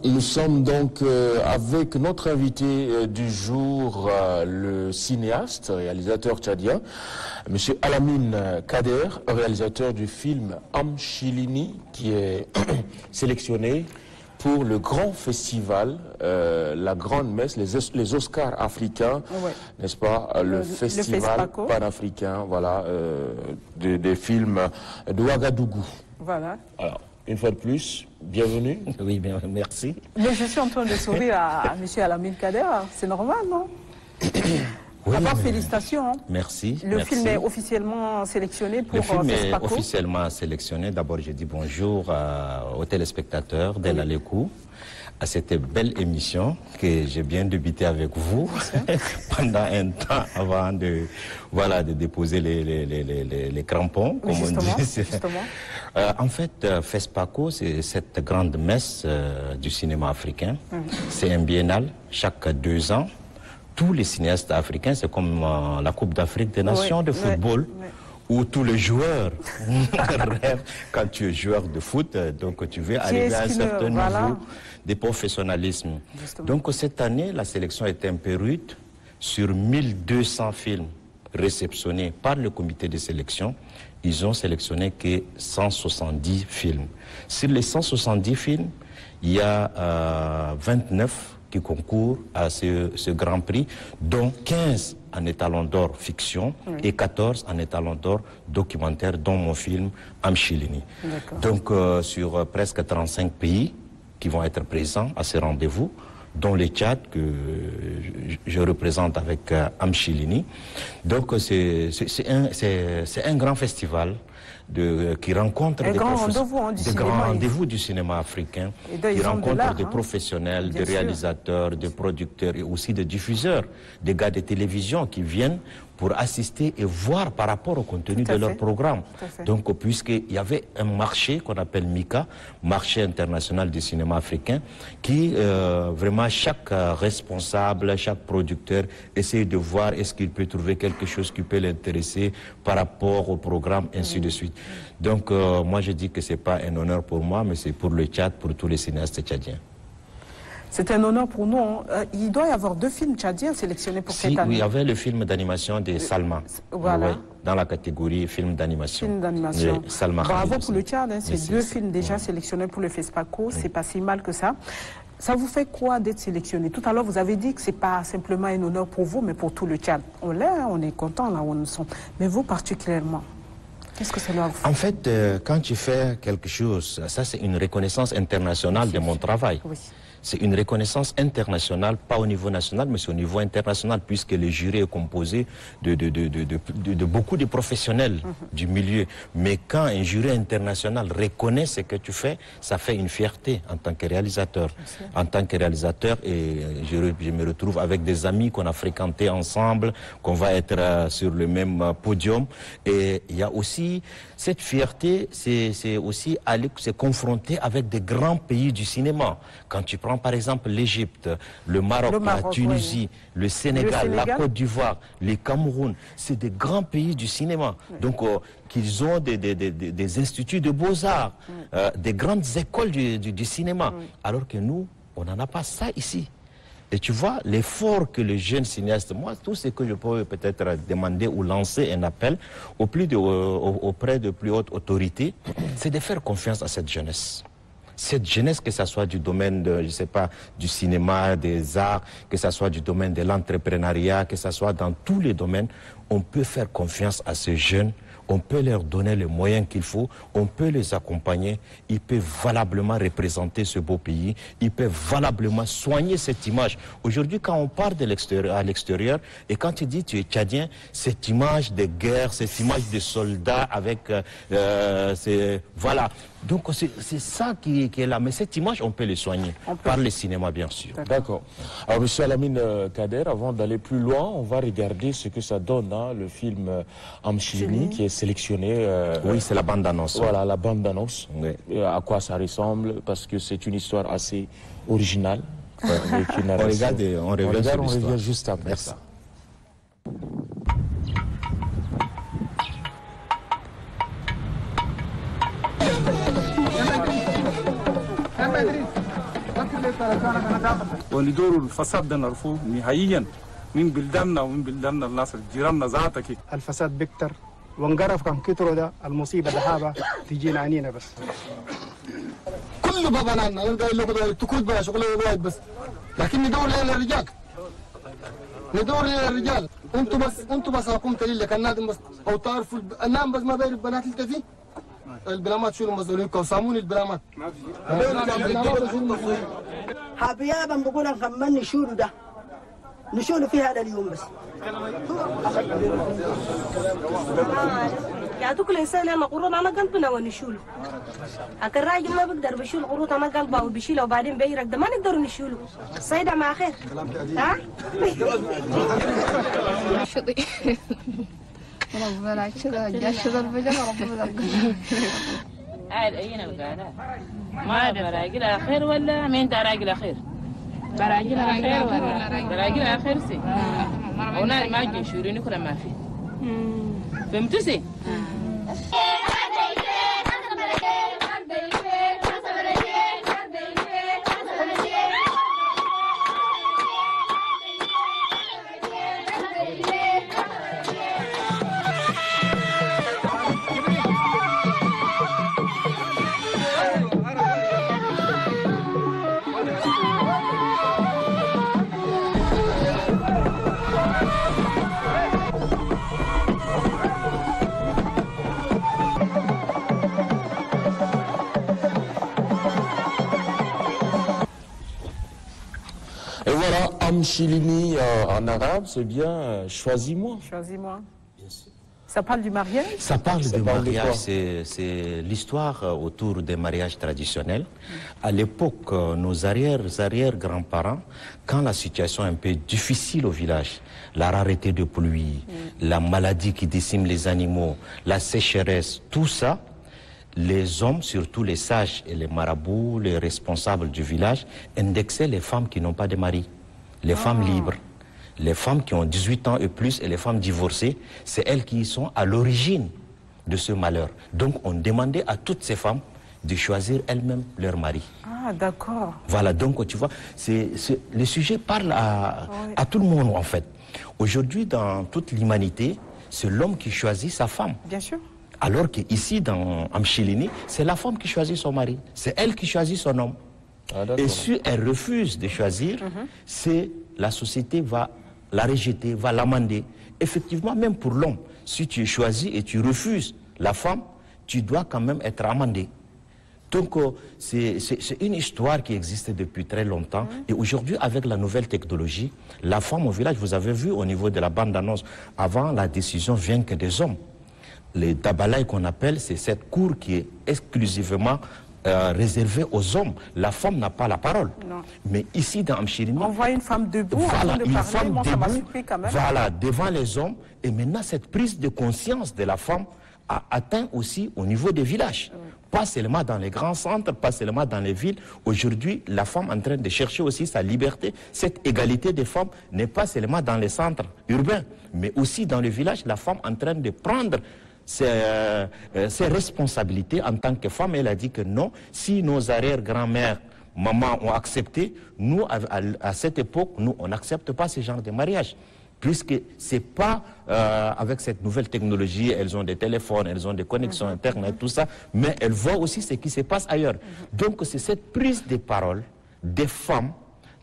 Nous sommes donc avec notre invité du jour, le cinéaste, réalisateur tchadien, M. Alamine Kader, réalisateur du film Amchilini, qui est sélectionné pour le grand festival, la grande messe, les Oscars africains, ouais. N'est-ce pas, le festival panafricain, voilà, des films de Ouagadougou. Voilà. Alors, une fois de plus, bienvenue. Oui, bien, merci. Mais je suis en train de sourire à M. Alamine Kader, c'est normal, non? Oui, d'abord, félicitations. Merci. Le film est officiellement sélectionné pour FESPACO. Le film est officiellement sélectionné. D'abord, je dis bonjour aux téléspectateurs d'El Alekou, à cette belle émission que j'ai bien débuté avec vous pendant un temps avant de, voilà, de déposer les crampons, comme on dit. Justement. En fait, FESPACO, c'est cette grande messe du cinéma africain. C'est un biennal chaque 2 ans. Tous les cinéastes africains, c'est comme la Coupe d'Afrique des Nations de football, où tous les joueurs rêvent quand tu es joueur de foot, donc tu veux arriver à un certain niveau de professionnalisme. Justement. Donc cette année, la sélection est un peu rude. Sur 1200 films réceptionnés par le comité de sélection, ils ont sélectionné que 170 films. Sur les 170 films, il y a 29 qui concourent à ce Grand Prix, dont 15 en étalon d'or fiction et 14 en étalon d'or documentaire, dont mon film Amchilini. Donc sur presque 35 pays qui vont être présents à ce rendez-vous, dont les Tchad que je représente avec Amchilini. Donc c'est un grand festival qui rencontre des grands rendez-vous du cinéma africain, qui rencontre des professionnels, des réalisateurs, des producteurs et aussi des diffuseurs, des gars de télévision qui viennent pour assister et voir par rapport au contenu de leur programme. Donc, puisqu'il y avait un marché qu'on appelle MICA, marché international du cinéma africain, qui vraiment chaque responsable, chaque producteur essaye de voir est-ce qu'il peut trouver quelque chose qui peut l'intéresser par rapport au programme, ainsi de suite. Donc, moi je dis que c'est pas un honneur pour moi, mais c'est pour le Tchad, pour tous les cinéastes tchadiens. C'est un honneur pour nous. Il doit y avoir 2 films tchadiens sélectionnés pour cette année. Oui, il y avait le film d'animation de Salma, dans la catégorie film d'animation. Film d'animation. Salma. Bravo pour le Tchad, hein, c'est 2 films déjà sélectionnés pour le FESPACO, c'est pas si mal que ça. Ça vous fait quoi d'être sélectionné? Tout à l'heure, vous avez dit que ce n'est pas simplement un honneur pour vous, mais pour tout le Tchad. On l'est, on est content là où nous sommes. Mais vous particulièrement, qu'est-ce que ça doit vous faire? En fait, quand tu fais quelque chose, ça c'est une reconnaissance internationale de mon travail. Oui. C'est une reconnaissance internationale, pas au niveau national, mais c'est au niveau international, puisque le jury est composé de beaucoup de professionnels du milieu. Mais quand un jury international reconnaît ce que tu fais, ça fait une fierté en tant que réalisateur. En tant que réalisateur, et je me retrouve avec des amis qu'on a fréquentés ensemble, qu'on va être sur le même podium. Et il y a aussi cette fierté, c'est aussi aller se confronter avec des grands pays du cinéma. Quand tu prends par exemple l'Égypte, le Maroc, la Tunisie, le Sénégal, la Côte d'Ivoire, le Cameroun, c'est des grands pays du cinéma. Donc qu'ils ont des instituts de beaux-arts, des grandes écoles du cinéma. Alors que nous, on n'en a pas ça ici. Et tu vois, l'effort que les jeunes cinéastes, moi, tout ce que je peux peut-être demander ou lancer un appel auprès de plus hautes autorités, c'est de faire confiance à cette jeunesse. Cette jeunesse, que ce soit du domaine de, je sais pas, du cinéma, des arts, que ce soit du domaine de l'entrepreneuriat, que ce soit dans tous les domaines, on peut faire confiance à ces jeunes, on peut leur donner les moyens qu'il faut, on peut les accompagner, ils peuvent valablement représenter ce beau pays, ils peuvent valablement soigner cette image. Aujourd'hui, quand on part de l'extérieur, à l'extérieur, et quand tu dis tu es tchadien, cette image de guerre, cette image de soldats avec, voilà. Donc c'est ça qui est là. Mais cette image, on peut les soigner par le cinéma, bien sûr. D'accord. Alors, M. Alamine Kader, avant d'aller plus loin, on va regarder ce que ça donne, hein, le film Amchilini, qui est sélectionné. Oui, c'est la bande-annonce. Voilà, la bande-annonce. Oui. À quoi ça ressemble, parce que c'est une histoire assez originale. On revient juste après ça. وندور الفساد ده نرفوه نهائيا من بلداننا ومن بلدان الناس جيراننا ذاتك. الفساد بكتر وانقرف كم كتروا ده المصيبة دهابة تجينا عنينا بس. كل بابنا نلقى له تكون بلا شغل واحد بس، لكن ندور للرجال. ندور للرجال، انتم بس حكومة اللي كان نادم بس او تعرفوا النام بس ما بين البنات اللي فيه. البلامات شنو مسؤولين كوسامون البلامات. حبيابا بقول نكمل نشوله ده. نشوله في هذا اليوم بس. يعني كل انسان لما قروض انا قلبنا ونشوله. لكن الراجل ما بيقدر بيشيل قروض انا قلبه وبيشيله وبعدين بيرق ده ما نقدر نشيله. صيدة مع خير. ها؟ شطي. ربنا كذا جاشد الفجر ربنا. عاد اينا بقى ما براجل اخير ولا مين راجل اخير؟ براجل اخير ولا براجل اخير سي. هنا ما جي شوريني كل ما في. فهمتوا سي؟ Et voilà, Amchilini en arabe, c'est bien Choisis-moi. Choisis-moi. Ça parle du mariage? Ça parle du mariage, c'est l'histoire autour des mariages traditionnels. À l'époque, nos arrière-grands-parents, quand la situation est un peu difficile au village, la rareté de pluie, la maladie qui décime les animaux, la sécheresse, tout ça, les hommes, surtout les sages et les marabouts, les responsables du village, indexaient les femmes qui n'ont pas de mari, les femmes libres. Les femmes qui ont 18 ans et plus et les femmes divorcées, c'est elles qui sont à l'origine de ce malheur. Donc on demandait à toutes ces femmes de choisir elles-mêmes leur mari. Ah, d'accord. Voilà, donc tu vois, le sujet parle à tout le monde en fait. Aujourd'hui, dans toute l'humanité, c'est l'homme qui choisit sa femme. Bien sûr. Alors qu'ici, dans Amchilini, c'est la femme qui choisit son mari. C'est elle qui choisit son homme. Ah, et si elle refuse de choisir, c'est la société va la rejeter, va l'amender. Effectivement, même pour l'homme, si tu es choisi et tu refuses la femme, tu dois quand même être amendé. Donc, c'est une histoire qui existe depuis très longtemps. Et aujourd'hui, avec la nouvelle technologie, la femme au village, vous avez vu au niveau de la bande-annonce, avant, la décision vient que des hommes. Les dabalaï qu'on appelle, c'est cette cour qui est exclusivement réservée aux hommes. La femme n'a pas la parole. Non. Mais ici, dans Amchilini, on voit une femme debout, voilà, une femme debout, ça m'a surpris quand même. Voilà, devant les hommes. Et maintenant, cette prise de conscience de la femme a atteint aussi au niveau des villages. Pas seulement dans les grands centres, pas seulement dans les villes. Aujourd'hui, la femme est en train de chercher aussi sa liberté. Cette égalité des femmes n'est pas seulement dans les centres urbains, mais aussi dans les villages. La femme est en train de prendre ses responsabilités en tant que femme. Elle a dit que non, si nos arrière-grand-mères, maman ont accepté, nous, à cette époque, nous, on n'accepte pas ce genre de mariage. Puisque c'est pas avec cette nouvelle technologie, elles ont des téléphones, elles ont des connexions Internet, tout ça, mais elles voient aussi ce qui se passe ailleurs. Donc c'est cette prise de parole des femmes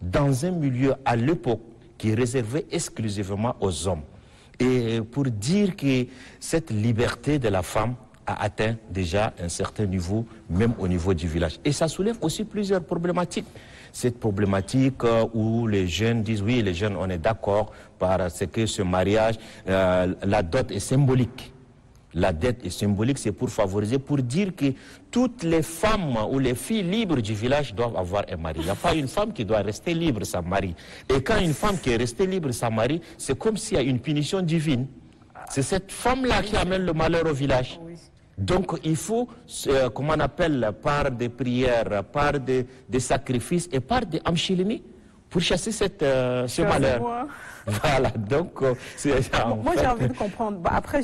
dans un milieu à l'époque qui est réservé exclusivement aux hommes. Et pour dire que cette liberté de la femme a atteint déjà un certain niveau, même au niveau du village. Et ça soulève aussi plusieurs problématiques. Cette problématique où les jeunes disent, oui, les jeunes, on est d'accord parce que ce mariage, la dot est symbolique. La dot est symbolique, c'est pour favoriser, pour dire que toutes les femmes ou les filles libres du village doivent avoir un mari. Il n'y a pas une femme qui doit rester libre sans mari. Et quand une femme qui est restée libre sans mari, c'est comme s'il y a une punition divine. C'est cette femme-là qui amène le malheur au village. Donc il faut, comment on appelle, par des prières, par des sacrifices et par des amchilini, pour chasser ce malheur. Voilà, donc moi j'ai envie de comprendre. Bah, après,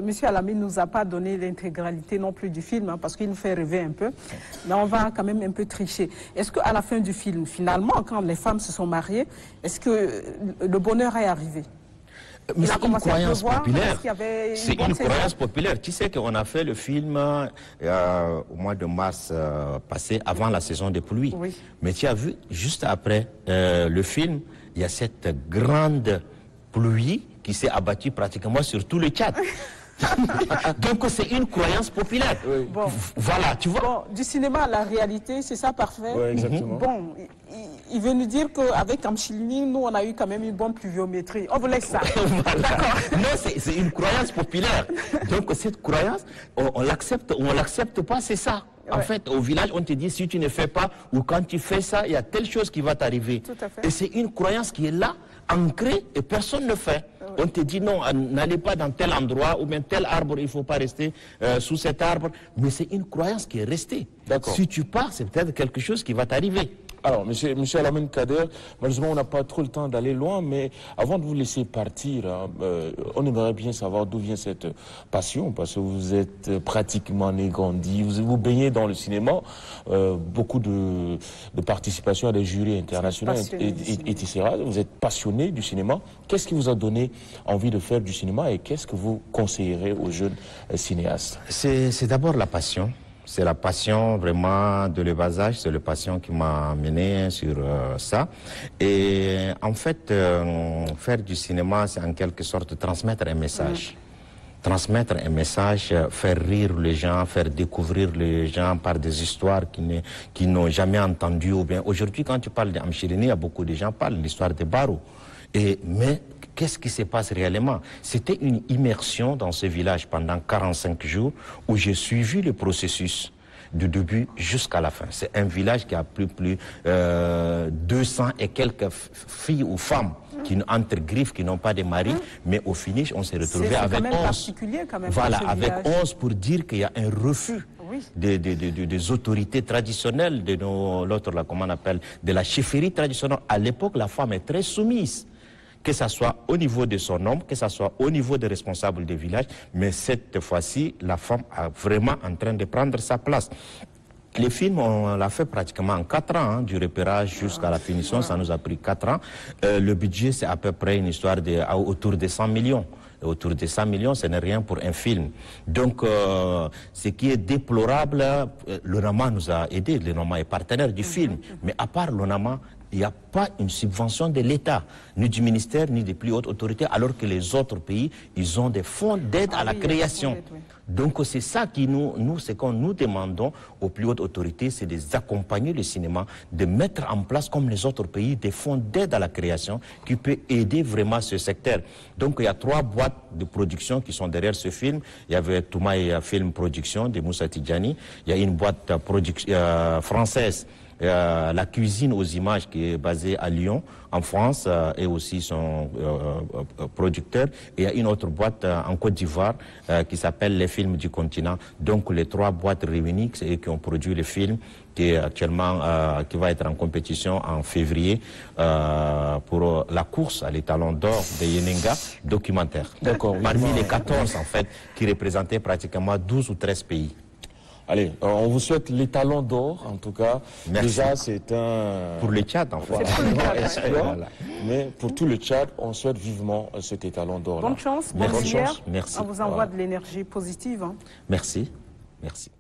Monsieur Alamine nous a pas donné l'intégralité non plus du film, hein, parce qu'il nous fait rêver un peu. Mais on va quand même un peu tricher. Est-ce qu'à la fin du film, finalement, quand les femmes se sont mariées, est-ce que le bonheur est arrivé? Mais c'est une croyance populaire. C'est une croyance populaire. Tu sais qu'on a fait le film au mois de mars passé, avant la saison des pluies. Oui. Mais tu as vu, juste après le film, il y a cette grande pluie qui s'est abattue pratiquement sur tout le Tchad. Donc c'est une croyance populaire. Oui. Bon. Voilà, tu vois. Bon, du cinéma à la réalité, c'est ça parfait. Oui, exactement. Bon, il veut nous dire qu'avec Amchilini, nous on a eu quand même une bonne pluviométrie. On vous laisse ça. Voilà. Non, c'est une croyance populaire. Donc cette croyance, on l'accepte ou on l'accepte pas, c'est ça. En fait, au village, on te dit, si tu ne fais pas, ou quand tu fais ça, il y a telle chose qui va t'arriver. Et c'est une croyance qui est là, ancrée, et personne ne le fait. On te dit, non, n'allez pas dans tel endroit, ou bien tel arbre, il ne faut pas rester sous cet arbre. Mais c'est une croyance qui est restée. Si tu pars, c'est peut-être quelque chose qui va t'arriver. Alors, monsieur Alamine Kader, malheureusement, on n'a pas trop le temps d'aller loin, mais avant de vous laisser partir, hein, on aimerait bien savoir d'où vient cette passion, parce que vous êtes pratiquement né, grandi, vous baignez dans le cinéma, beaucoup de participation à des jurys internationaux, etc. Vous êtes passionné du cinéma. Qu'est-ce qui vous a donné envie de faire du cinéma et qu'est-ce que vous conseillerez aux jeunes cinéastes? C'est d'abord la passion. C'est la passion vraiment de le bas âge, c'est la passion qui m'a mené sur ça. Et en fait, faire du cinéma, c'est en quelque sorte transmettre un message. Transmettre un message, faire rire les gens, faire découvrir les gens par des histoires qu'ils n'ont jamais entendues. Ou bien aujourd'hui, quand tu parles d'Amchilini, il y a beaucoup de gens qui parlent de l'histoire de Barou. Mais qu'est-ce qui se passe réellement? C'était une immersion dans ce village pendant 45 jours où j'ai suivi le processus du début jusqu'à la fin. C'est un village qui a plus 200 et quelques filles ou femmes qui entre griffes, qui n'ont pas de mari, mais au finish, on s'est retrouvé avec 11. Voilà, avec 11 pour dire qu'il y a un refus. Oui. Des autorités traditionnelles, l'autre, comment on appelle, de la chefferie traditionnelle. À l'époque, la femme est très soumise. Que ce soit au niveau de son homme, que ce soit au niveau des responsables des villages, mais cette fois-ci, la femme est vraiment en train de prendre sa place. Les films, on l'a fait pratiquement en 4 ans, hein, du repérage jusqu'à la finition, ça nous a pris 4 ans. Le budget, c'est à peu près une histoire autour de 100 millions. Autour de 100 millions, ce n'est rien pour un film. Donc, ce qui est déplorable, l'ONAMA nous a aidés, l'ONAMA est partenaire du film, mais à part l'ONAMA, il n'y a pas une subvention de l'État, ni du ministère, ni des plus hautes autorités, alors que les autres pays, ils ont des fonds d'aide à la création. Donc c'est ça qui ce qu'on nous demandons aux plus hautes autorités, c'est d'accompagner le cinéma, de mettre en place, comme les autres pays, des fonds d'aide à la création qui peut aider vraiment ce secteur. Donc il y a 3 boîtes de production qui sont derrière ce film. Il y avait Toumaï Film Production de Moussa Tidjani. Il y a une boîte française, la cuisine aux images qui est basée à Lyon, en France, et aussi son producteur. Et il y a une autre boîte en Côte d'Ivoire qui s'appelle Les Films du Continent. Donc les 3 boîtes réunies et qui ont produit le film qui est actuellement, qui va être en compétition en février pour la course à l'étalon d'or de Yenenga documentaire. D'accord. Parmi les 14 en fait qui représentaient pratiquement 12 ou 13 pays. Allez, on vous souhaite l'étalon d'or, en tout cas. Merci. Déjà, c'est un... Pour le Tchad, en fait. Voilà. Mais pour tout le Tchad, on souhaite vivement cet étalon d'or. Bonne chance, bonne chance. Merci. On vous envoie de l'énergie positive. Hein. Merci. Merci.